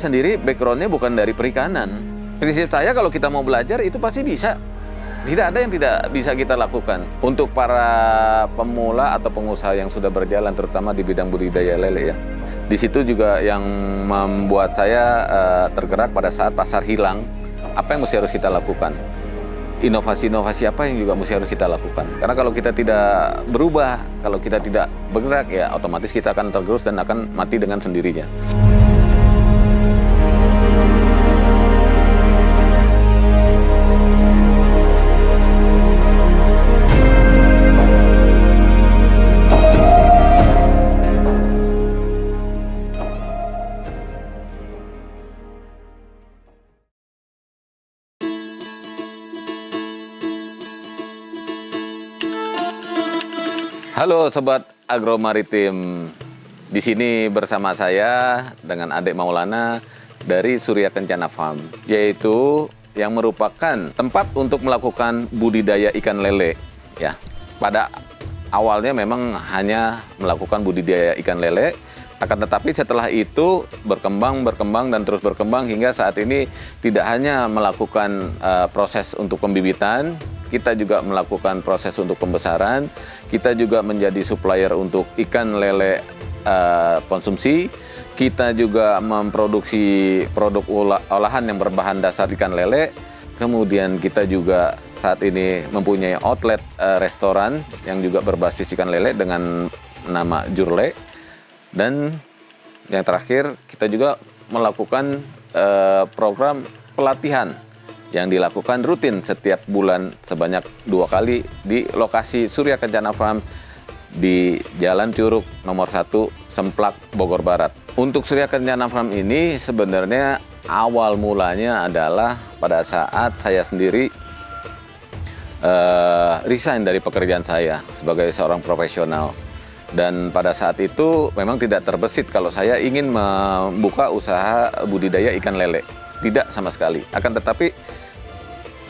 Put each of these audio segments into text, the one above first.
sendiri backgroundnya bukan dari perikanan. Prinsip saya kalau kita mau belajar itu pasti bisa. Tidak ada yang tidak bisa kita lakukan. Untuk para pemula atau pengusaha yang sudah berjalan, terutama di bidang budidaya lele ya. Di situ juga yang membuat saya tergerak pada saat pasar hilang. Apa yang harus kita lakukan? Inovasi-inovasi apa yang juga harus kita lakukan? Karena kalau kita tidak berubah, kalau kita tidak bergerak ya otomatis kita akan tergerus dan akan mati dengan sendirinya. Halo Sobat Agromaritim, di sini bersama saya dengan Adik Maulana dari Surya Kencana Farm, yaitu yang merupakan tempat untuk melakukan budidaya ikan lele. Ya, pada awalnya memang hanya melakukan budidaya ikan lele, akan tetapi setelah itu berkembang dan terus berkembang hingga saat ini tidak hanya melakukan proses untuk pembibitan, kita juga melakukan proses untuk pembesaran, kita juga menjadi supplier untuk ikan lele konsumsi, kita juga memproduksi produk olahan yang berbahan dasar ikan lele, kemudian kita juga saat ini mempunyai outlet restoran yang juga berbasis ikan lele dengan nama Jurle, dan yang terakhir kita juga melakukan program pelatihan yang dilakukan rutin setiap bulan sebanyak 2 kali di lokasi Surya Kencana Farm di Jalan Curug nomor 1 Semplak, Bogor Barat. Untuk Surya Kencana Farm ini sebenarnya awal mulanya adalah pada saat saya sendiri resign dari pekerjaan saya sebagai seorang profesional. Dan pada saat itu memang tidak terbesit kalau saya ingin membuka usaha budidaya ikan lele. Tidak sama sekali. Akan tetapi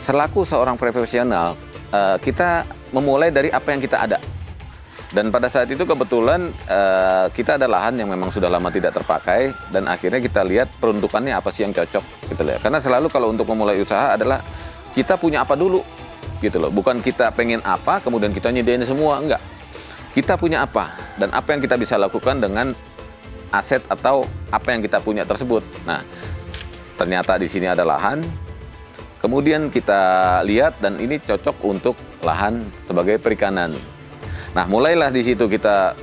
selaku seorang profesional, kita memulai dari apa yang kita ada. Dan pada saat itu kebetulan kita ada lahan yang memang sudah lama tidak terpakai, dan akhirnya kita lihat peruntukannya apa sih yang cocok gitu loh. Karena selalu kalau untuk memulai usaha adalah kita punya apa dulu gitu loh. Bukan kita pengen apa kemudian kita nyediain semua, enggak. Kita punya apa dan apa yang kita bisa lakukan dengan aset atau apa yang kita punya tersebut. Nah, ternyata di sini ada lahan. Kemudian kita lihat dan ini cocok untuk lahan sebagai perikanan. Nah, mulailah di situ kita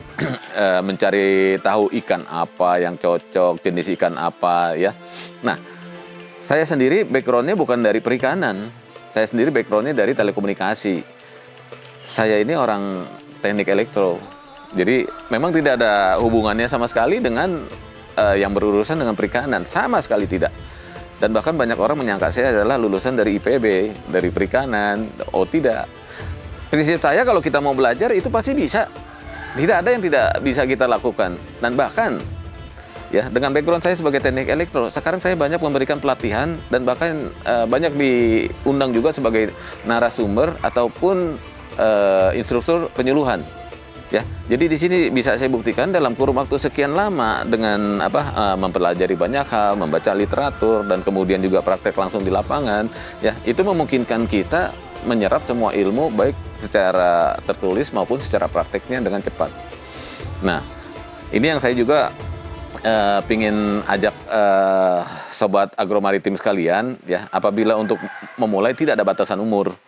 mencari tahu ikan apa yang cocok, jenis ikan apa ya. Nah, saya sendiri backgroundnya bukan dari perikanan. Saya sendiri backgroundnya dari telekomunikasi. Saya ini orang teknik elektro. Jadi memang tidak ada hubungannya sama sekali dengan yang berurusan dengan perikanan. Sama sekali tidak. Dan bahkan banyak orang menyangka saya adalah lulusan dari IPB, dari perikanan. Oh tidak. Prinsip saya kalau kita mau belajar itu pasti bisa. Tidak ada yang tidak bisa kita lakukan. Dan bahkan ya dengan background saya sebagai teknik elektro, sekarang saya banyak memberikan pelatihan dan bahkan banyak diundang juga sebagai narasumber ataupun instruktur penyuluhan. Ya, jadi di sini bisa saya buktikan dalam kurun waktu sekian lama dengan mempelajari banyak hal, membaca literatur dan kemudian juga praktek langsung di lapangan, ya itu memungkinkan kita menyerap semua ilmu baik secara tertulis maupun secara prakteknya dengan cepat. Nah, ini yang saya juga pingin ajak sobat agromaritim sekalian, ya apabila untuk memulai tidak ada batasan umur.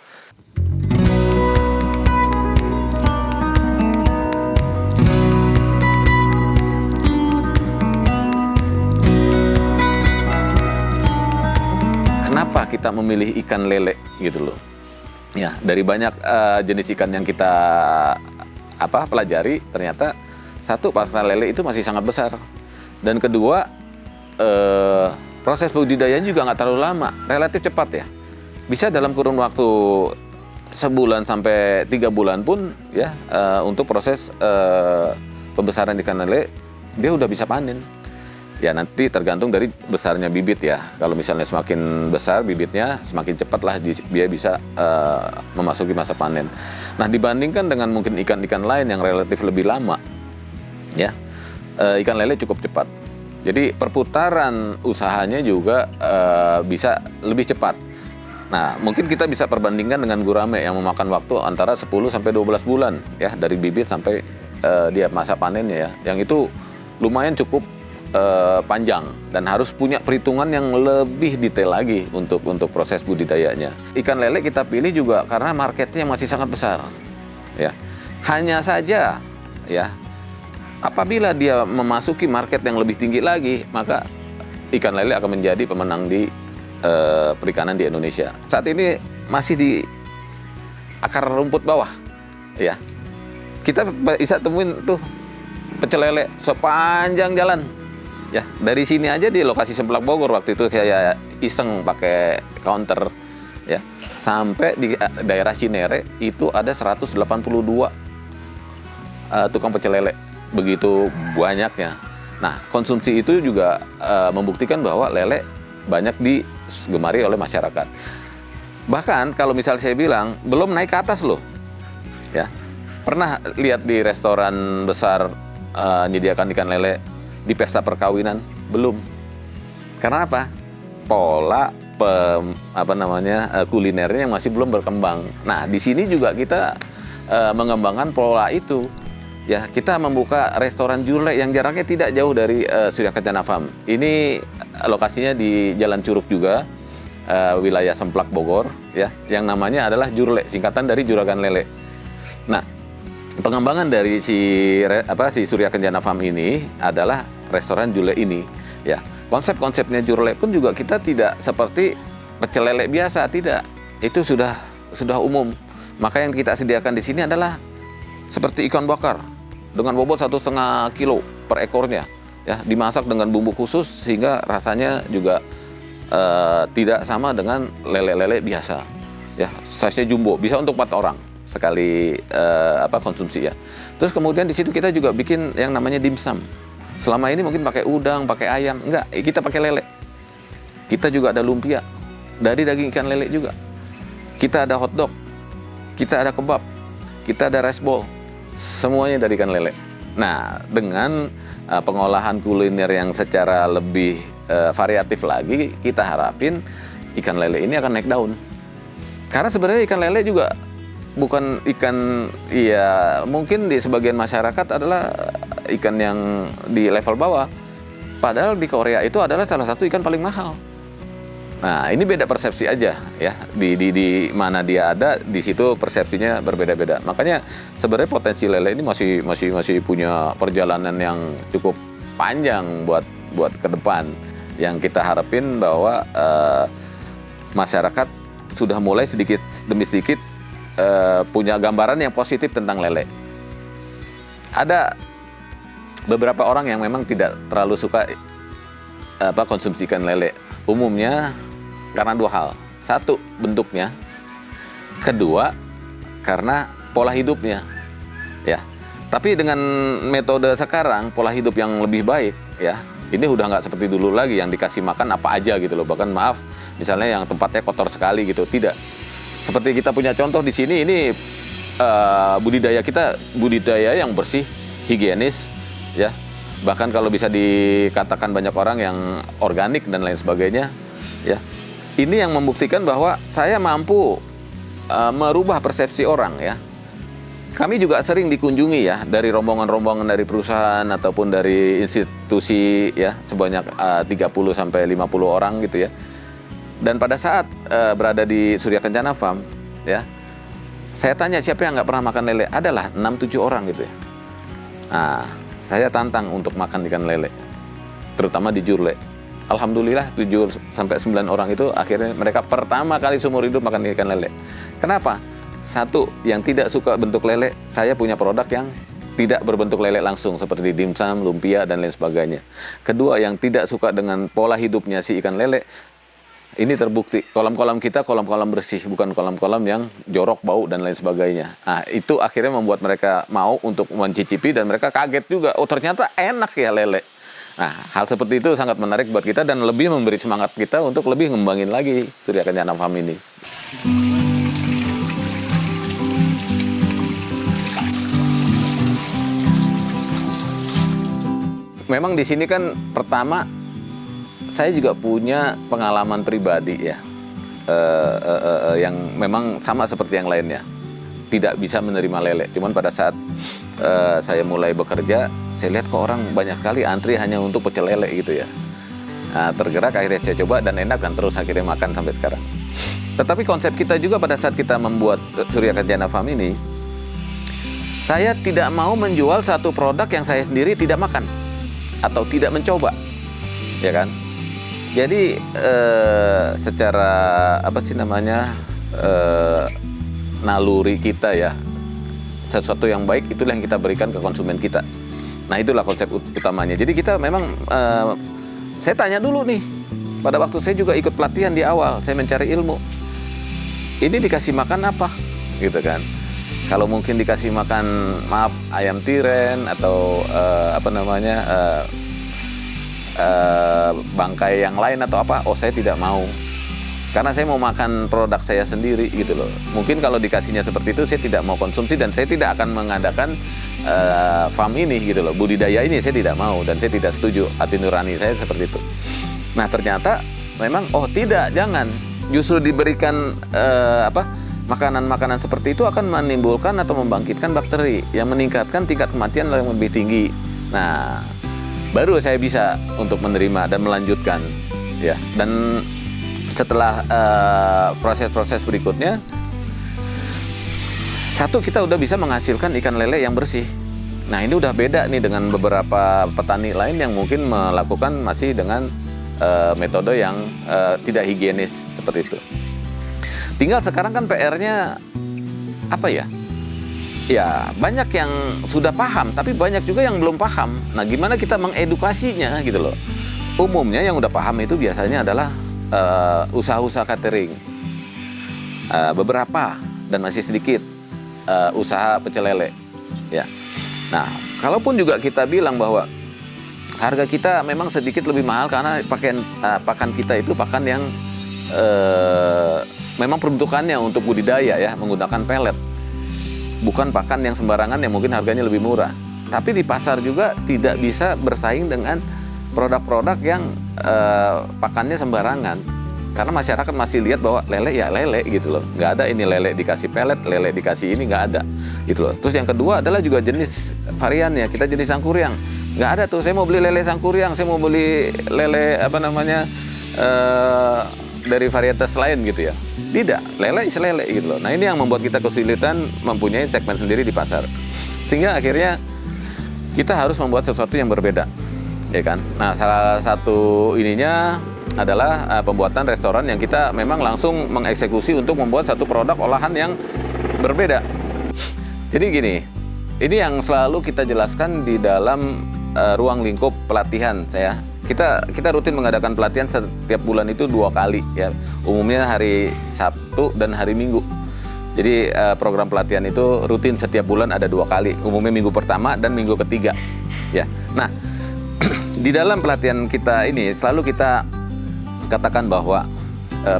Kenapa kita memilih ikan lele gitu loh? Ya, dari banyak jenis ikan yang kita pelajari, ternyata satu, pasar lele itu masih sangat besar. Dan kedua, proses budidayanya juga nggak terlalu lama, relatif cepat ya. Bisa dalam kurun waktu sebulan sampai 3 bulan pun ya untuk proses pembesaran ikan lele dia udah bisa panen. Ya nanti tergantung dari besarnya bibit ya. Kalau misalnya semakin besar bibitnya, semakin cepatlah dia bisa memasuki masa panen. Nah dibandingkan dengan mungkin ikan-ikan lain yang relatif lebih lama, ya ikan lele cukup cepat. Jadi perputaran usahanya juga bisa lebih cepat. Nah, mungkin kita bisa perbandingkan dengan gurame yang memakan waktu antara 10 sampai 12 bulan ya, dari bibit sampai dia masa panennya ya. Yang itu lumayan cukup panjang dan harus punya perhitungan yang lebih detail lagi untuk proses budidayanya. Ikan lele kita pilih juga karena marketnya masih sangat besar. Ya. Hanya saja ya, apabila dia memasuki market yang lebih tinggi lagi, maka ikan lele akan menjadi pemenang di perikanan di Indonesia. Saat ini masih di akar rumput bawah, ya. Kita bisa temuin tuh pecel lele sepanjang jalan, ya. Dari sini aja di lokasi Semplak Bogor waktu itu kayak iseng pakai counter, ya. Sampai di daerah Cinere itu ada 182 tukang pecel lele, begitu banyaknya. Nah, konsumsi itu juga membuktikan bahwa lele banyak digemari oleh masyarakat. Bahkan kalau misal saya bilang belum naik ke atas loh, ya. Pernah lihat di restoran besar menyediakan ikan lele di pesta perkawinan? Belum. Karena apa? Pola kulinernya yang masih belum berkembang. Nah, di sini juga kita mengembangkan pola itu. Ya, kita membuka restoran jurlek yang jaraknya tidak jauh dari Surya Kencana Farm. Ini lokasinya di Jalan Curug juga, wilayah Semplak Bogor, ya, yang namanya adalah Jurlek, singkatan dari Juragan Lele. Nah, pengembangan dari si Surya Kencana Farm ini adalah restoran jurlek ini, ya. Konsep-konsepnya jurlek pun juga kita tidak seperti pecel lele biasa, tidak. Itu sudah umum. Maka yang kita sediakan di sini adalah seperti ikan bakar dengan bobot 1,5 kilo per ekornya, ya, dimasak dengan bumbu khusus sehingga rasanya juga tidak sama dengan lele-lele biasa, ya. Size-nya jumbo, bisa untuk 4 orang sekali konsumsi, ya. Terus kemudian di situ kita juga bikin yang namanya dimsum. Selama ini mungkin pakai udang, pakai ayam, enggak, kita pakai lele. Kita juga ada lumpia dari daging ikan lele juga. Kita ada hotdog, kita ada kebab, kita ada rice bowl. Semuanya dari ikan lele. Nah, dengan pengolahan kuliner yang secara lebih variatif lagi, kita harapin ikan lele ini akan naik daun. Karena sebenarnya ikan lele juga bukan ikan, ya mungkin di sebagian masyarakat adalah ikan yang di level bawah. Padahal di Korea itu adalah salah satu ikan paling mahal. Nah, ini beda persepsi aja, ya. Di mana dia ada, di situ persepsinya berbeda-beda. Makanya sebenarnya potensi lele ini masih punya perjalanan yang cukup panjang buat ke depan. Yang kita harapin bahwa masyarakat sudah mulai sedikit demi sedikit punya gambaran yang positif tentang lele. Ada beberapa orang yang memang tidak terlalu suka konsumsi ikan lele. Umumnya karena 2 hal. 1, bentuknya. Kedua, karena pola hidupnya. Ya. Tapi dengan metode sekarang, pola hidup yang lebih baik, ya. Ini udah nggak seperti dulu lagi yang dikasih makan apa aja gitu loh. Bahkan maaf, misalnya yang tempatnya kotor sekali gitu. Tidak. Seperti kita punya contoh di sini, ini budidaya kita budidaya yang bersih, higienis, ya. Bahkan kalau bisa dikatakan banyak orang yang organik dan lain sebagainya, ya. Ini yang membuktikan bahwa saya mampu merubah persepsi orang, ya. Kami juga sering dikunjungi, ya, dari rombongan-rombongan dari perusahaan ataupun dari institusi, ya, sebanyak 30 sampai 50 orang gitu, ya. Dan pada saat berada di Surya Kencana Farm, ya, saya tanya siapa yang nggak pernah makan lele? Adalah 6-7 orang gitu, ya. Nah, saya tantang untuk makan ikan lele, terutama di Jurlek. Alhamdulillah 7-9 orang itu akhirnya mereka pertama kali seumur hidup makan ikan lele. Kenapa? 1, yang tidak suka bentuk lele, saya punya produk yang tidak berbentuk lele langsung seperti dimsum, lumpia, dan lain sebagainya. Kedua, yang tidak suka dengan pola hidupnya si ikan lele, ini terbukti kolam-kolam kita kolam-kolam bersih, bukan kolam-kolam yang jorok, bau, dan lain sebagainya. Nah, itu akhirnya membuat mereka mau untuk mencicipi dan mereka kaget juga. Oh, ternyata enak ya lele. Nah, hal seperti itu sangat menarik buat kita dan lebih memberi semangat kita untuk lebih ngembangin lagi Surya Kencana Farm ini. memang di sini kan pertama saya juga punya pengalaman pribadi ya, yang memang sama seperti yang lainnya, tidak bisa menerima lele. Cuman pada saat saya mulai bekerja, saya lihat kok orang banyak sekali antri hanya untuk pecel lele gitu ya. Nah, tergerak akhirnya saya coba dan enak kan, terus akhirnya makan sampai sekarang. Tetapi konsep kita juga pada saat kita membuat Surya Kencana Farm ini, saya tidak mau menjual satu produk yang saya sendiri tidak makan atau tidak mencoba, ya kan? Jadi secara apa sih namanya, naluri kita ya, sesuatu yang baik itulah yang kita berikan ke konsumen kita. Nah, itulah konsep utamanya. Jadi kita memang saya tanya dulu nih, pada waktu saya juga ikut pelatihan di awal, saya mencari ilmu. Ini dikasih makan apa, gitu kan? Kalau mungkin dikasih makan, maaf, ayam tiren atau apa namanya, bangkai yang lain atau apa, oh saya tidak mau. Karena saya mau makan produk saya sendiri gitu loh. Mungkin kalau dikasihnya seperti itu, saya tidak mau konsumsi dan saya tidak akan mengadakan farm ini gitu loh. Budidaya ini saya tidak mau dan saya tidak setuju. Hati nurani saya seperti itu. Nah, ternyata memang oh tidak, jangan. Justru diberikan makanan-makanan seperti itu akan menimbulkan atau membangkitkan bakteri yang meningkatkan tingkat kematian yang lebih tinggi. Nah, baru saya bisa untuk menerima dan melanjutkan ya. Dan setelah proses-proses berikutnya, satu, kita udah bisa menghasilkan ikan lele yang bersih. Nah, ini udah beda nih dengan beberapa petani lain yang mungkin melakukan masih dengan metode yang tidak higienis seperti itu. Tinggal sekarang kan PR-nya apa ya? Ya, banyak yang sudah paham, tapi banyak juga yang belum paham. Nah, gimana kita mengedukasinya gitu loh. Umumnya yang udah paham itu biasanya adalah usaha-usaha catering, beberapa dan masih sedikit usaha pecel lele. Ya. Nah, kalaupun juga kita bilang bahwa harga kita memang sedikit lebih mahal karena pakan kita itu pakan yang memang peruntukannya untuk budidaya ya, menggunakan pelet. Bukan pakan yang sembarangan yang mungkin harganya lebih murah. Tapi di pasar juga tidak bisa bersaing dengan produk-produk yang pakannya sembarangan. Karena masyarakat masih lihat bahwa lele ya lele gitu loh. Nggak ada ini lele dikasih pelet, lele dikasih ini, nggak ada gitu loh. Terus yang kedua adalah juga jenis variannya. Kita jenis sangkuriang. Nggak ada tuh, saya mau beli lele sangkuriang, saya mau beli lele apa namanya dari varietas lain gitu ya. Tidak, lele is lele gitu loh. Nah, ini yang membuat kita kesulitan mempunyai segmen sendiri di pasar. Sehingga akhirnya kita harus membuat sesuatu yang berbeda, ya kan? Nah, salah satu ininya adalah pembuatan restoran yang kita memang langsung mengeksekusi untuk membuat satu produk olahan yang berbeda. Jadi gini, ini yang selalu kita jelaskan di dalam ruang lingkup pelatihan saya. Kita rutin mengadakan pelatihan setiap bulan itu 2 kali ya. Umumnya hari Sabtu dan hari Minggu. Jadi program pelatihan itu rutin setiap bulan ada 2 kali. Umumnya minggu pertama dan minggu ketiga. Ya. Nah, di dalam pelatihan kita ini selalu kita katakan bahwa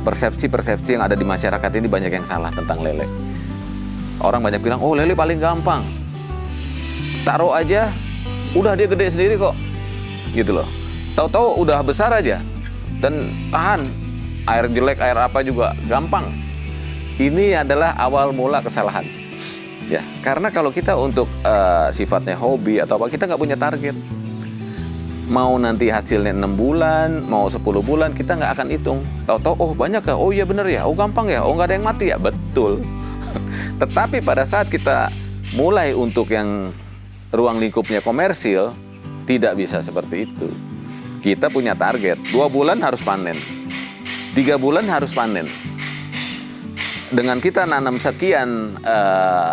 persepsi-persepsi yang ada di masyarakat ini banyak yang salah tentang lele. Orang banyak bilang, oh lele paling gampang. Taruh aja, udah dia gede sendiri kok. Gitu loh. Tahu-tahu udah besar aja dan tahan air jelek, air apa juga gampang. Ini adalah awal mula kesalahan. Ya, karena kalau kita untuk sifatnya hobi atau apa, kita nggak punya target. Mau nanti hasilnya 6 bulan, mau 10 bulan, kita nggak akan hitung. Tahu-tahu, oh banyak ya, oh iya bener ya, oh gampang ya, oh nggak ada yang mati ya, betul. Tetapi pada saat kita mulai untuk yang ruang lingkupnya komersil, tidak bisa seperti itu. Kita punya target, 2 bulan harus panen, 3 bulan harus panen. Dengan kita nanam sekian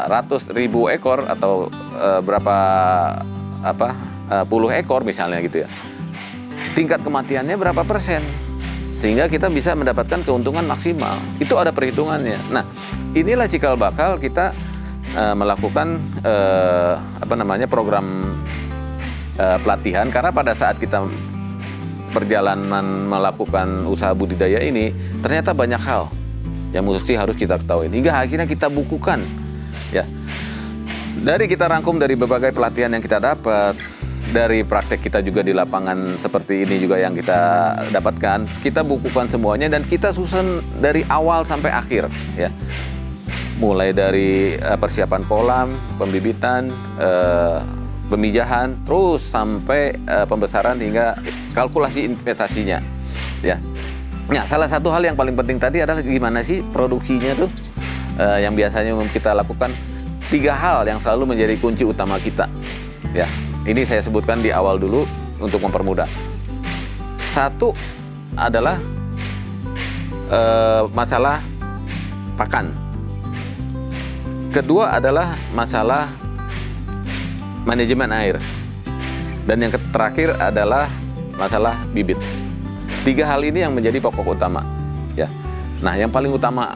ratus ribu ekor atau berapa puluh ekor misalnya gitu ya, tingkat kematiannya berapa persen, sehingga kita bisa mendapatkan keuntungan maksimal. Itu ada perhitungannya. Nah, inilah cikal bakal kita melakukan program pelatihan, karena pada saat kita perjalanan melakukan usaha budidaya ini ternyata banyak hal yang mesti harus kita ketahui hingga akhirnya kita bukukan ya. Dari kita rangkum dari berbagai pelatihan yang kita dapat, dari praktek kita juga di lapangan seperti ini juga yang kita dapatkan, kita bukukan semuanya dan kita susun dari awal sampai akhir ya. Mulai dari persiapan kolam, pembibitan, pemijahan, terus sampai pembesaran hingga kalkulasi investasinya ya. Nah, salah satu hal yang paling penting tadi adalah gimana sih produksinya tuh yang biasanya kita lakukan. 3 hal yang selalu menjadi kunci utama kita ya. Ini saya sebutkan di awal dulu untuk mempermudah. 1 adalah masalah pakan. Kedua adalah masalah manajemen air. Dan yang terakhir adalah masalah bibit. 3 hal ini yang menjadi pokok utama ya. Nah, yang paling utama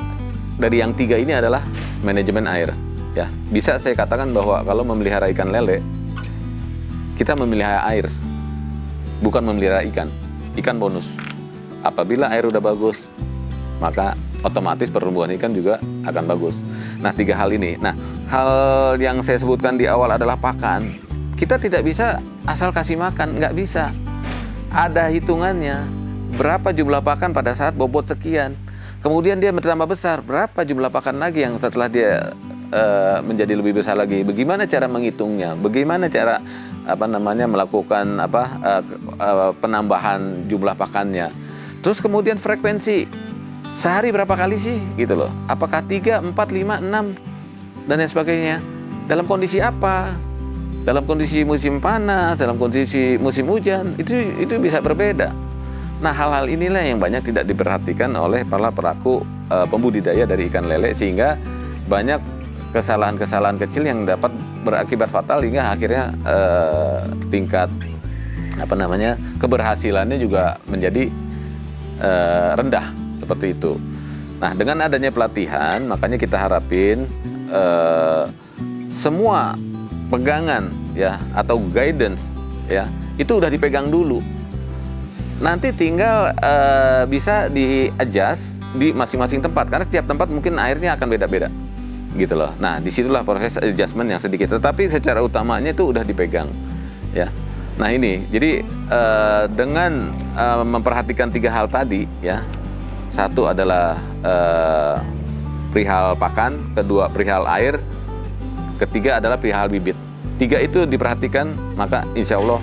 dari yang 3 ini adalah manajemen air ya. Bisa saya katakan bahwa kalau memelihara ikan lele, kita memelihara air, bukan memelihara ikan. Ikan bonus. Apabila air udah bagus, maka otomatis pertumbuhan ikan juga akan bagus. Nah, 3 hal ini. Nah, hal yang saya sebutkan di awal adalah pakan. Kita tidak bisa asal kasih makan, nggak bisa. Ada hitungannya. Berapa jumlah pakan pada saat bobot sekian. Kemudian dia bertambah besar. Berapa jumlah pakan lagi yang setelah dia menjadi lebih besar lagi? Bagaimana cara menghitungnya? Bagaimana cara melakukan penambahan jumlah pakannya? Terus kemudian frekuensi. Sehari berapa kali sih gitu loh? Apakah 3, 4, 5, 6 dan lain sebagainya? Dalam kondisi apa? Dalam kondisi musim panas, dalam kondisi musim hujan, itu bisa berbeda. Nah, hal-hal inilah yang banyak tidak diperhatikan oleh para pelaku pembudidaya dari ikan lele, sehingga banyak kesalahan-kesalahan kecil yang dapat berakibat fatal hingga akhirnya tingkat keberhasilannya juga menjadi rendah seperti itu. Nah, dengan adanya pelatihan, makanya kita harapin semua pegangan ya atau guidance ya itu udah dipegang dulu. Nanti tinggal bisa di-adjust di masing-masing tempat, karena setiap tempat mungkin airnya akan beda-beda gitu loh. Nah, disitulah proses adjustment yang sedikit, tetapi secara utamanya itu udah dipegang ya. Nah, ini jadi dengan memperhatikan 3 hal tadi ya. 1 adalah perihal pakan, kedua perihal air, ketiga adalah perihal bibit. 3 itu diperhatikan, maka insya Allah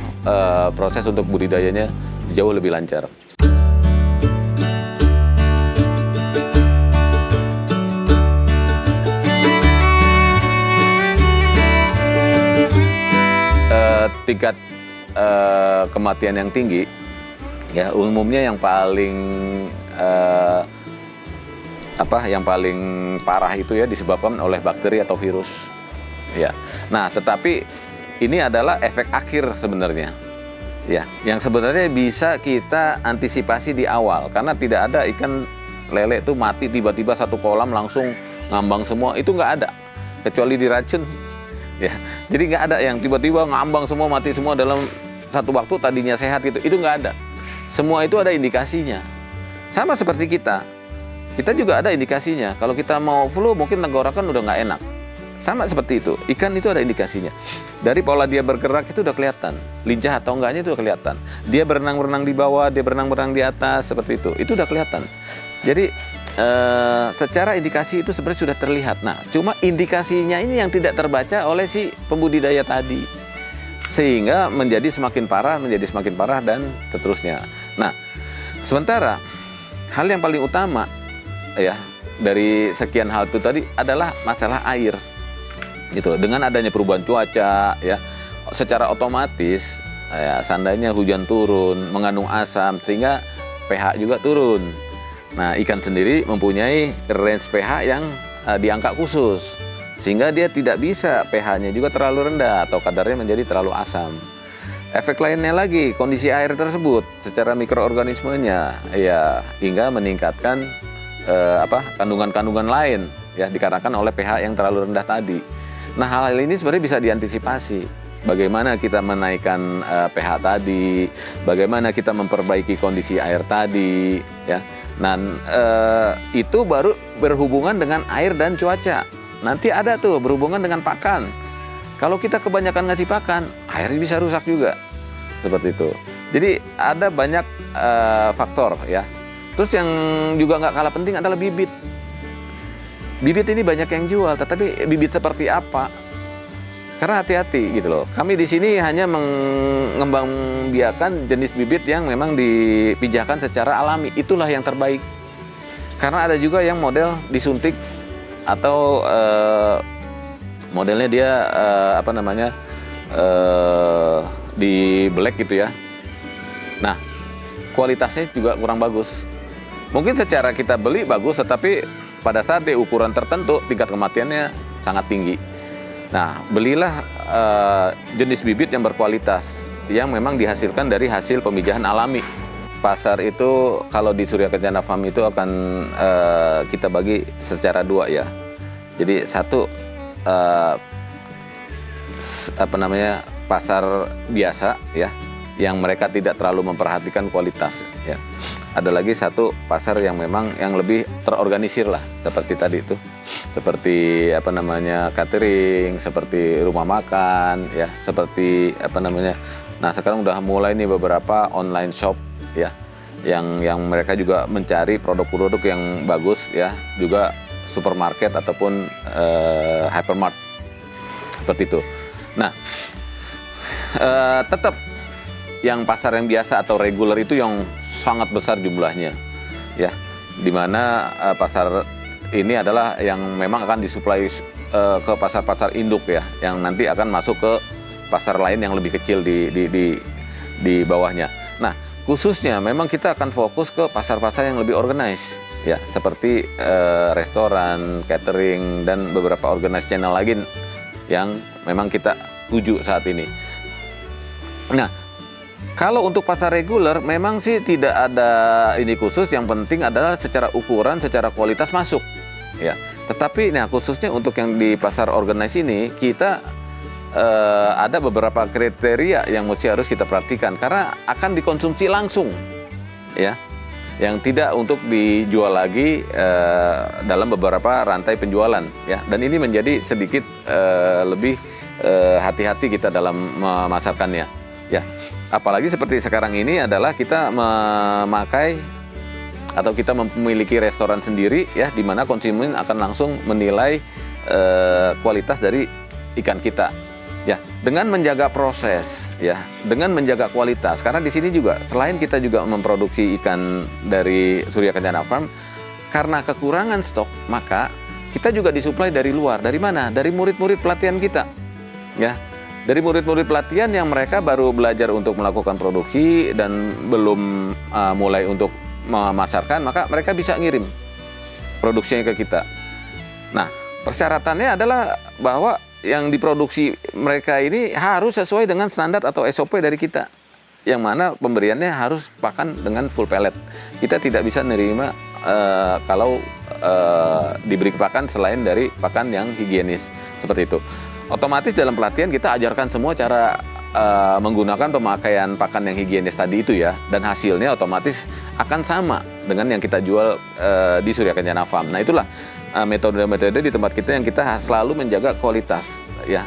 proses untuk budidayanya jauh lebih lancar. Tingkat kematian yang tinggi ya umumnya yang paling parah itu ya disebabkan oleh bakteri atau virus ya. Nah, tetapi ini adalah efek akhir sebenarnya ya, yang sebenarnya bisa kita antisipasi di awal, karena tidak ada ikan lele itu mati tiba-tiba satu kolam langsung ngambang semua, itu nggak ada kecuali diracun ya. Jadi nggak ada yang tiba-tiba ngambang semua, mati semua dalam satu waktu, tadinya sehat gitu, itu nggak ada. Semua itu ada indikasinya. Sama seperti kita juga ada indikasinya. Kalau kita mau flu mungkin tenggorokan udah nggak enak. Sama seperti itu, ikan itu ada indikasinya. Dari pola dia bergerak itu udah kelihatan, lincah atau enggaknya itu udah kelihatan. Dia berenang-berenang di bawah, dia berenang-berenang di atas, seperti itu udah kelihatan. Jadi secara indikasi itu sebenarnya sudah terlihat. Nah, cuma indikasinya ini yang tidak terbaca oleh si pembudidaya tadi, sehingga menjadi semakin parah dan seterusnya. Nah, sementara hal yang paling utama ya dari sekian hal itu tadi adalah masalah air. Gitu. Dengan adanya perubahan cuaca ya, secara otomatis ya, seandainya hujan turun mengandung asam sehingga pH juga turun. Nah, ikan sendiri mempunyai range pH yang di angka khusus, sehingga dia tidak bisa pH-nya juga terlalu rendah atau kadarnya menjadi terlalu asam. Efek lainnya lagi, kondisi air tersebut secara mikroorganismenya ya hingga meningkatkan kandungan-kandungan lain ya dikarenakan oleh pH yang terlalu rendah tadi. Nah, hal-hal ini sebenarnya bisa diantisipasi. Bagaimana kita menaikkan pH tadi, bagaimana kita memperbaiki kondisi air tadi ya. Dan itu baru berhubungan dengan air dan cuaca. Nanti ada tuh berhubungan dengan pakan. Kalau kita kebanyakan ngasih pakan, airnya bisa rusak juga. Seperti itu. Jadi ada banyak faktor ya. Terus yang juga nggak kalah penting adalah bibit. Bibit ini banyak yang jual, tetapi bibit seperti apa? Karena hati-hati gitu loh. Kami di sini hanya mengembangbiakan jenis bibit yang memang dipijahkan secara alami. Itulah yang terbaik. Karena ada juga yang model disuntik atau modelnya dia di black gitu ya. Nah, kualitasnya juga kurang bagus. Mungkin secara kita beli bagus, tetapi pada saat di ukuran tertentu tingkat kematiannya sangat tinggi. Nah, belilah jenis bibit yang berkualitas yang memang dihasilkan dari hasil pemijahan alami. Pasar itu kalau di Surya Kencana Farm itu akan kita bagi secara dua ya. Jadi satu pasar biasa ya, yang mereka tidak terlalu memperhatikan kualitas ya. Ada lagi satu pasar yang memang yang lebih terorganisir lah, seperti tadi itu, seperti catering, seperti rumah makan ya, seperti Nah, sekarang udah mulai nih beberapa online shop ya, yang mereka juga mencari produk-produk yang bagus ya, juga supermarket ataupun hypermart seperti itu. Nah, tetap yang pasar yang biasa atau reguler itu yang sangat besar jumlahnya ya, dimana pasar ini adalah yang memang akan disuplai ke pasar-pasar induk ya, yang nanti akan masuk ke pasar lain yang lebih kecil di bawahnya. Nah, khususnya memang kita akan fokus ke pasar-pasar yang lebih organize ya, seperti restoran, catering, dan beberapa organized channel lagi yang memang kita tuju saat ini. Nah, kalau untuk pasar reguler memang sih tidak ada ini khusus, yang penting adalah secara ukuran, secara kualitas masuk ya. Tetapi nah khususnya untuk yang di pasar organize ini kita ada beberapa kriteria yang harus kita perhatikan karena akan dikonsumsi langsung ya, yang tidak untuk dijual lagi dalam beberapa rantai penjualan ya. Dan ini menjadi sedikit lebih hati-hati kita dalam memasarkannya ya. Apalagi seperti sekarang ini adalah kita memakai atau kita memiliki restoran sendiri ya, di mana konsumen akan langsung menilai kualitas dari ikan kita ya, dengan menjaga proses ya, dengan menjaga kualitas. Karena di sini juga selain kita juga memproduksi ikan dari Surya Kencana Farm, karena kekurangan stok maka kita juga disuplai dari luar. Dari mana? Dari murid-murid pelatihan kita ya. Dari murid-murid pelatihan yang mereka baru belajar untuk melakukan produksi dan belum mulai untuk memasarkan, maka mereka bisa ngirim produksinya ke kita. Nah, persyaratannya adalah bahwa yang diproduksi mereka ini harus sesuai dengan standar atau SOP dari kita, yang mana pemberiannya harus pakan dengan full pellet. Kita tidak bisa menerima kalau diberi pakan selain dari pakan yang higienis seperti itu. Otomatis dalam pelatihan kita ajarkan semua cara menggunakan pemakaian pakan yang higienis tadi itu ya, dan hasilnya otomatis akan sama dengan yang kita jual di Surya Kencana Farm. Nah, itulah metode-metode di tempat kita yang kita selalu menjaga kualitas ya,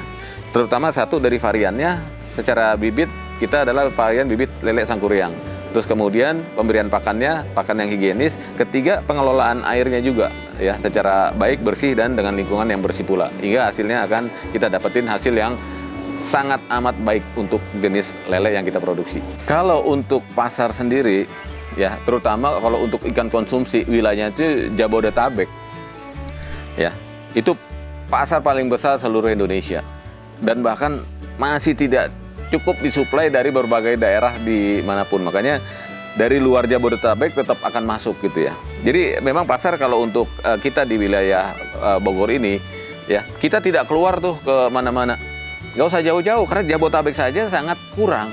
terutama satu dari variannya. Secara bibit kita adalah varian bibit lele sangkuriang. Terus kemudian pemberian pakannya pakan yang higienis. Ketiga, pengelolaan airnya juga ya, secara baik, bersih, dan dengan lingkungan yang bersih pula, hingga hasilnya akan kita dapetin hasil yang sangat amat baik untuk jenis lele yang kita produksi. Kalau untuk pasar sendiri ya, terutama kalau untuk ikan konsumsi, wilayahnya itu Jabodetabek ya, itu pasar paling besar seluruh Indonesia, dan bahkan masih tidak cukup disuplai dari berbagai daerah di manapun. Makanya dari luar Jabodetabek tetap akan masuk gitu ya. Jadi memang pasar kalau untuk kita di wilayah Bogor ini ya, kita tidak keluar tuh ke mana-mana. Nggak usah jauh-jauh karena Jabodetabek saja sangat kurang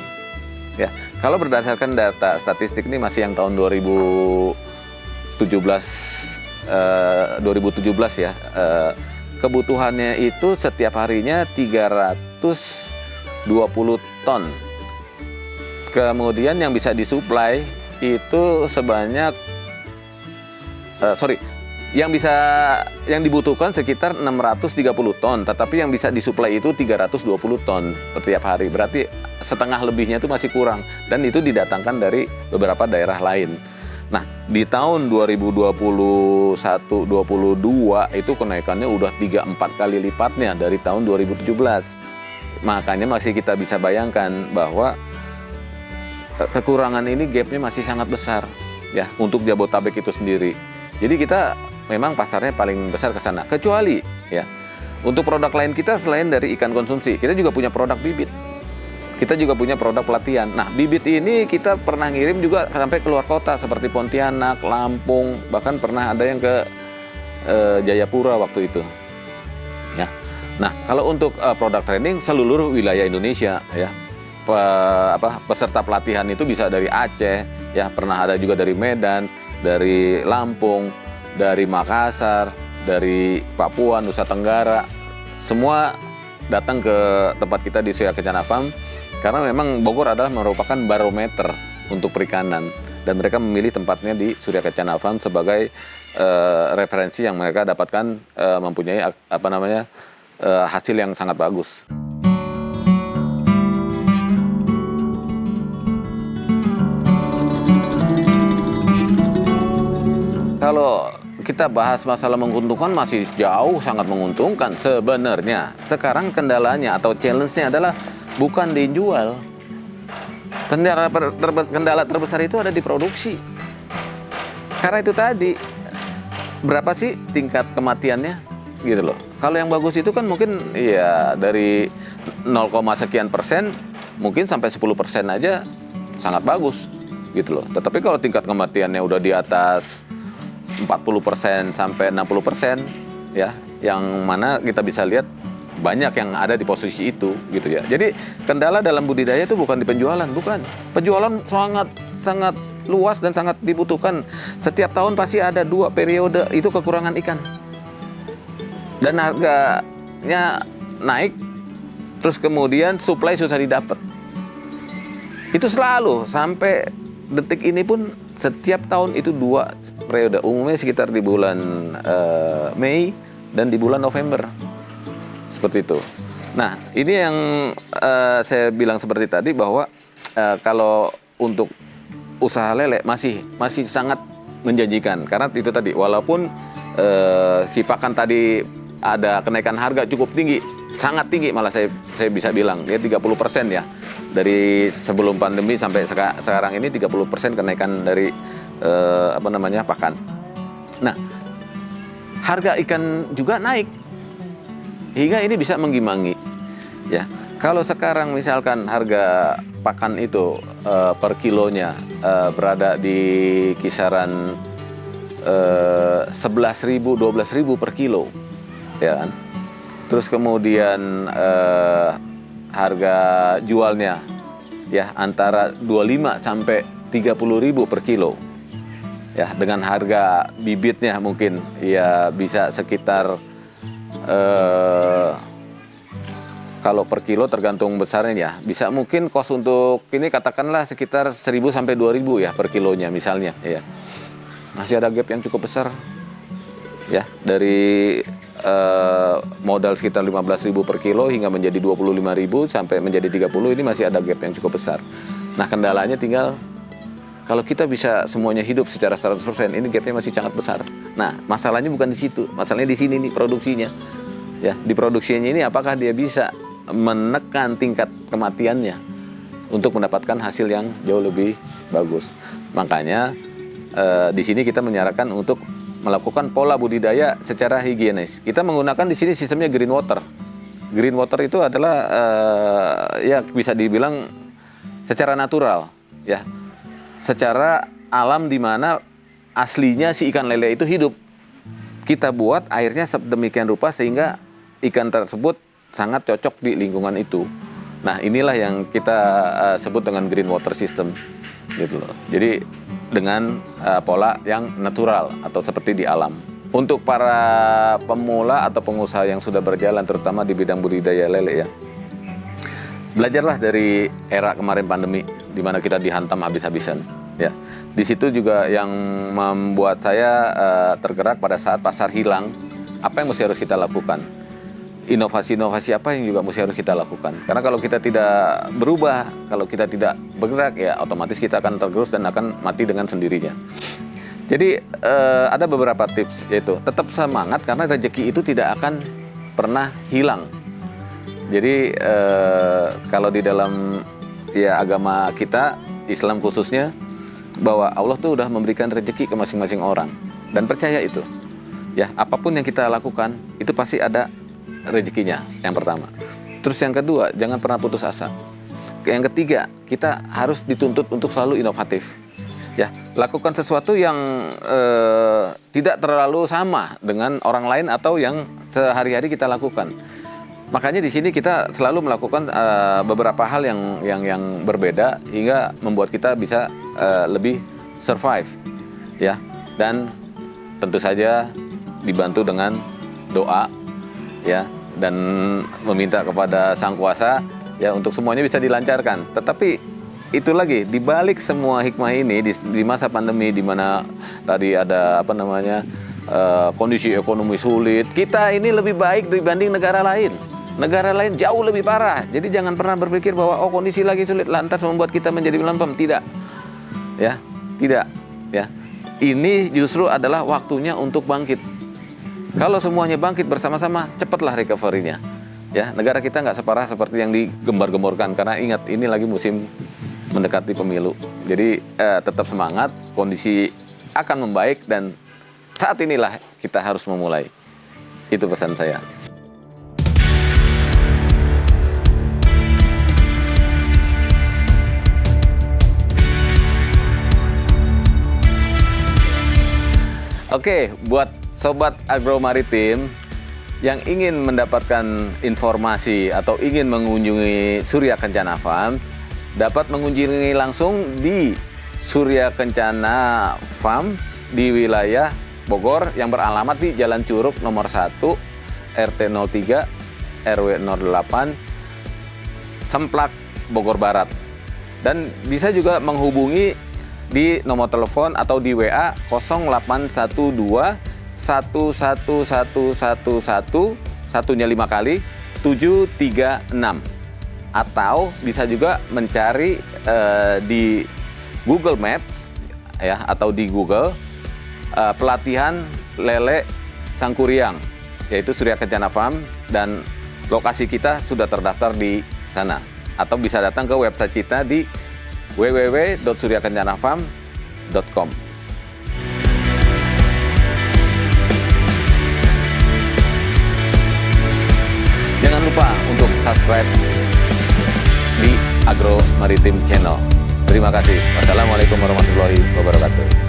ya. Kalau berdasarkan data statistik ini masih yang tahun 2017 ya, kebutuhannya itu setiap harinya 320 ton. Kemudian yang bisa disuplai itu sebanyak yang dibutuhkan sekitar 630 ton, tetapi yang bisa disuplai itu 320 ton setiap hari. Berarti setengah lebihnya itu masih kurang, dan itu didatangkan dari beberapa daerah lain. Nah, di tahun 2021-22 itu kenaikannya udah 3-4 kali lipatnya dari tahun 2017. Makanya masih kita bisa bayangkan bahwa kekurangan ini gapnya masih sangat besar ya untuk Jabotabek itu sendiri. Jadi kita memang pasarnya paling besar ke sana. Kecuali ya untuk produk lain kita selain dari ikan konsumsi, kita juga punya produk bibit. Kita juga punya produk pelatihan. Nah, bibit ini kita pernah ngirim juga sampai keluar kota seperti Pontianak, Lampung, bahkan pernah ada yang ke Jayapura waktu itu. Ya. Nah, kalau untuk produk training seluruh wilayah Indonesia ya. Peserta pelatihan itu bisa dari Aceh, ya pernah ada juga dari Medan, dari Lampung, dari Makassar, dari Papua, Nusa Tenggara. Semua datang ke tempat kita di Surya Kencana Farm karena memang Bogor adalah merupakan barometer untuk perikanan, dan mereka memilih tempatnya di Surya Kencana Farm sebagai referensi yang mereka dapatkan mempunyai hasil yang sangat bagus. Kalau kita bahas masalah menguntungkan, masih jauh sangat menguntungkan sebenarnya. Sekarang kendalanya atau challenge-nya adalah bukan dijual. Kendala terbesar itu ada di produksi. Karena itu tadi, berapa sih tingkat kematiannya? Gitu loh. Kalau yang bagus itu kan mungkin ya dari 0, sekian persen, mungkin sampai 10% aja sangat bagus. Gitu loh. Tetapi kalau tingkat kematiannya udah di atas 40% sampai 60% ya, yang mana kita bisa lihat banyak yang ada di posisi itu gitu ya. Jadi kendala dalam budidaya itu bukan di penjualan, bukan. Penjualan sangat luas dan sangat dibutuhkan. Setiap tahun pasti ada 2 periode itu kekurangan ikan. Dan harganya naik, terus kemudian supply susah didapat. Itu selalu sampai detik ini pun setiap tahun itu 2 periode, umumnya sekitar di bulan Mei dan di bulan November, seperti itu. Nah, ini yang saya bilang seperti tadi bahwa kalau untuk usaha lele masih sangat menjanjikan, karena itu tadi walaupun si pakan tadi ada kenaikan harga cukup tinggi, sangat tinggi malah saya bisa bilang ya 30% ya. Dari sebelum pandemi sampai sekarang ini 30% kenaikan dari pakan. Nah, harga ikan juga naik hingga ini bisa mengimbangi ya. Kalau sekarang misalkan harga pakan itu per kilonya berada di kisaran 11.000 12.000 per kilo ya kan. Terus kemudian harga jualnya ya antara 25 sampai 30.000 per kilo. Ya, dengan harga bibitnya mungkin ya bisa sekitar kalau per kilo tergantung besarnya ya, bisa mungkin kos untuk ini katakanlah sekitar 1.000 sampai 2.000 ya per kilonya misalnya ya. Masih ada gap yang cukup besar. Ya, dari modal sekitar 15.000 per kilo hingga menjadi 25.000 sampai menjadi 30, ini masih ada gap yang cukup besar. Nah, kendalanya tinggal kalau kita bisa semuanya hidup secara 100%, ini gapnya masih sangat besar. Nah, masalahnya bukan di situ, masalahnya di sini nih produksinya. Ya, di produksinya ini apakah dia bisa menekan tingkat kematiannya untuk mendapatkan hasil yang jauh lebih bagus. Makanya di sini kita menyarankan untuk melakukan pola budidaya secara higienis. Kita menggunakan di sini sistemnya green water. Green water itu adalah ya bisa dibilang secara natural, ya, secara alam di mana aslinya si ikan lele itu hidup. Kita buat airnya sedemikian rupa sehingga ikan tersebut sangat cocok di lingkungan itu. Nah, inilah yang kita sebut dengan green water system, gitu loh. Jadi dengan pola yang natural atau seperti di alam. Untuk para pemula atau pengusaha yang sudah berjalan terutama di bidang budidaya lele ya, belajarlah dari era kemarin pandemi di mana kita dihantam habis-habisan Ya, di situ juga yang membuat saya tergerak pada saat pasar hilang. Apa yang harus kita lakukan? Inovasi-inovasi apa yang juga harus kita lakukan? Karena kalau kita tidak berubah, kalau kita tidak bergerak, ya otomatis kita akan tergerus dan akan mati dengan sendirinya. Jadi ada beberapa tips, yaitu tetap semangat karena rezeki itu tidak akan pernah hilang. Jadi kalau di dalam agama kita, Islam khususnya, bahwa Allah tuh udah memberikan rezeki ke masing-masing orang, dan percaya itu. Ya, apapun yang kita lakukan itu pasti ada rezekinya, yang pertama. Terus yang kedua, jangan pernah putus asa. Yang ketiga, kita harus dituntut untuk selalu inovatif. Ya, lakukan sesuatu yang tidak terlalu sama dengan orang lain atau yang sehari-hari kita lakukan. Makanya di sini kita selalu melakukan beberapa hal yang berbeda hingga membuat kita bisa lebih survive, ya. Dan tentu saja dibantu dengan doa, ya, dan meminta kepada Sang Kuasa, ya, untuk semuanya bisa dilancarkan. Tetapi itu lagi, di balik semua hikmah ini di masa pandemi, di mana tadi ada kondisi ekonomi sulit, kita ini lebih baik dibanding negara lain. Negara lain jauh lebih parah. Jadi jangan pernah berpikir bahwa kondisi lagi sulit lantas membuat kita menjadi melempem. Tidak. Ya, tidak. Ya. Ini justru adalah waktunya untuk bangkit. Kalau semuanya bangkit bersama-sama, cepatlah recovery-nya. Ya, negara kita nggak separah seperti yang digembar-gemborkan, karena ingat ini lagi musim mendekati pemilu. Jadi tetap semangat, kondisi akan membaik dan saat inilah kita harus memulai. Itu pesan saya. Oke, buat Sobat Agro Maritim yang ingin mendapatkan informasi atau ingin mengunjungi Surya Kencana Farm, dapat mengunjungi langsung di Surya Kencana Farm di wilayah Bogor yang beralamat di Jalan Curug nomor 1, RT 03, RW 08, Semplak, Bogor Barat. Dan bisa juga menghubungi di nomor telepon atau di WA 0812 11111 satunya 5 kali 736, atau bisa juga mencari di Google Maps, ya, atau di Google pelatihan lele Sangkuriang, yaitu Surya Kencana Farm, dan lokasi kita sudah terdaftar di sana, atau bisa datang ke website kita di www.suryakencanafarm.com. Jangan lupa untuk subscribe di Agro Maritim Channel. Terima kasih. Wassalamualaikum warahmatullahi wabarakatuh.